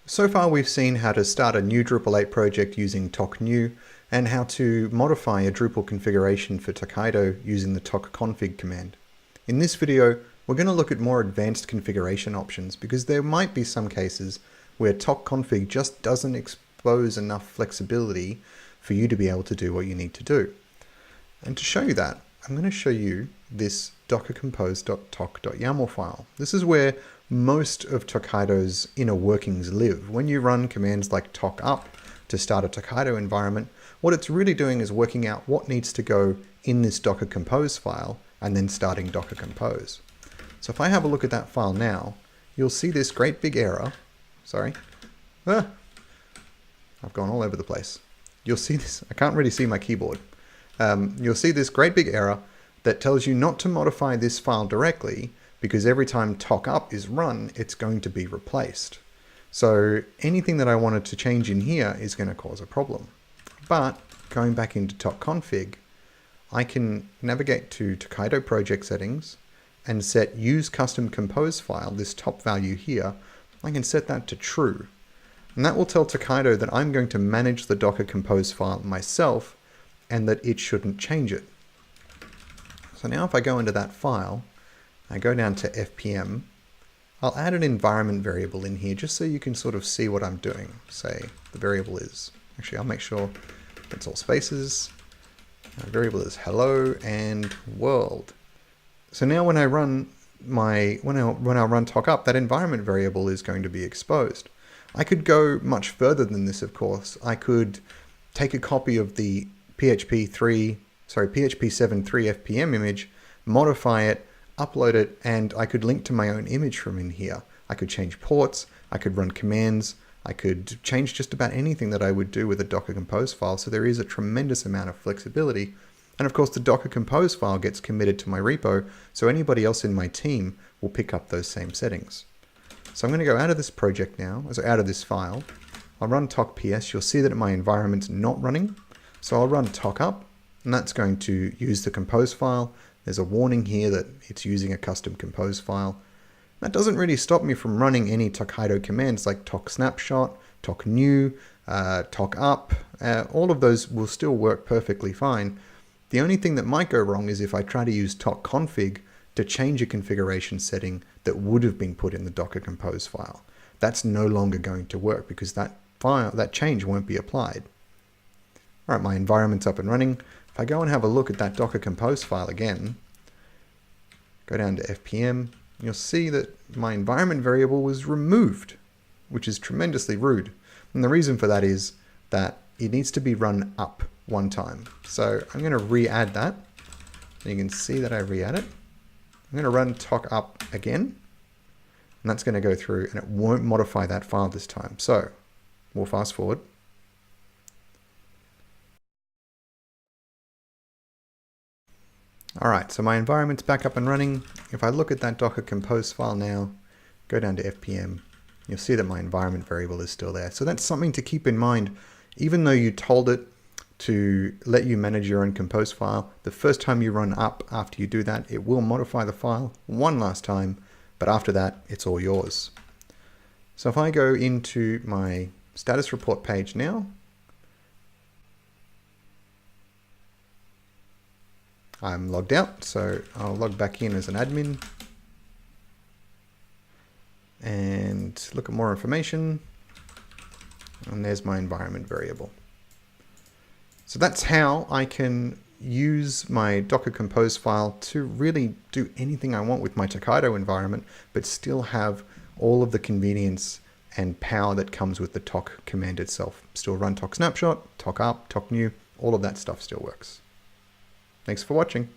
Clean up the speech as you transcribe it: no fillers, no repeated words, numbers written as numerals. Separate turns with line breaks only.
So far we've seen how to start a new Drupal 8 project using tok-new and how to modify a Drupal configuration for Tokaido using the tokconfig command. In this video, we're going to look at more advanced configuration options because there might be some cases where tokconfig just doesn't expose enough flexibility for you to be able to do what you need to do. And to show you that, I'm going to show you this dockercompose.tok.yaml file. This is where most of Tokaido's inner workings live. When you run commands like tokup to start a Tokaido environment, what it's really doing is working out what needs to go in this Docker Compose file and then starting Docker Compose. So if I have a look at that file now, you'll see this great big error. Sorry. I've gone all over the place. You'll see this. I can't really see my keyboard. You'll see this great big error that tells you not to modify this file directly because every time tokup is run, it's going to be replaced. So anything that I wanted to change in here is going to cause a problem. But going back into tokconfig, I can navigate to Tokaido project settings and set use custom compose file, this top value here. I can set that to true. And that will tell Tokaido that I'm going to manage the Docker Compose file myself and that it shouldn't change it. So now if I go into that file, I go down to FPM, I'll add an environment variable in here just so you can sort of see what I'm doing. Say the variable is, actually I'll make sure it's all spaces. The variable is hello and world. So now when I run when I run tokup, that environment variable is going to be exposed. I could go much further than this, of course. I could take a copy of the PHP 7.3 FPM image, modify it, upload it, and I could link to my own image from in here. I could change ports, I could run commands, I could change just about anything that I would do with a Docker Compose file, so there is a tremendous amount of flexibility. And of course the Docker Compose file gets committed to my repo, so anybody else in my team will pick up those same settings. So I'm going to go out of this project now, so out of this file. I'll run tokps, you'll see that my environment's not running, so I'll run tokup, and that's going to use the compose file. There's a warning here that it's using a custom compose file. That doesn't really stop me from running any Tokaido commands like toksnapshot, toknew, tokup. All of those will still work perfectly fine. The only thing that might go wrong is if I try to use tokconfig to change a configuration setting that would have been put in the Docker Compose file. That's no longer going to work because that change won't be applied. All right, my environment's up and running. If I go and have a look at that Docker Compose file again, go down to FPM, you'll see that my environment variable was removed, which is tremendously rude. And the reason for that is that it needs to be run up one time. So I'm going to re-add that. And you can see that I re-add it. I'm going to run tokup again, and that's going to go through and it won't modify that file this time. So we'll fast forward. All right, so my environment's back up and running. If I look at that Docker Compose file now, go down to FPM, you'll see that my environment variable is still there. So that's something to keep in mind. Even though you told it to let you manage your own compose file, the first time you run up after you do that, it will modify the file one last time, but after that, it's all yours. So if I go into my status report page now, I'm logged out, so I'll log back in as an admin and look at more information. And there's my environment variable. So that's how I can use my Docker Compose file to really do anything I want with my Tokaido environment, but still have all of the convenience and power that comes with the tok command itself. Still run toksnapshot, tokup, toknew, all of that stuff still works. Thanks for watching.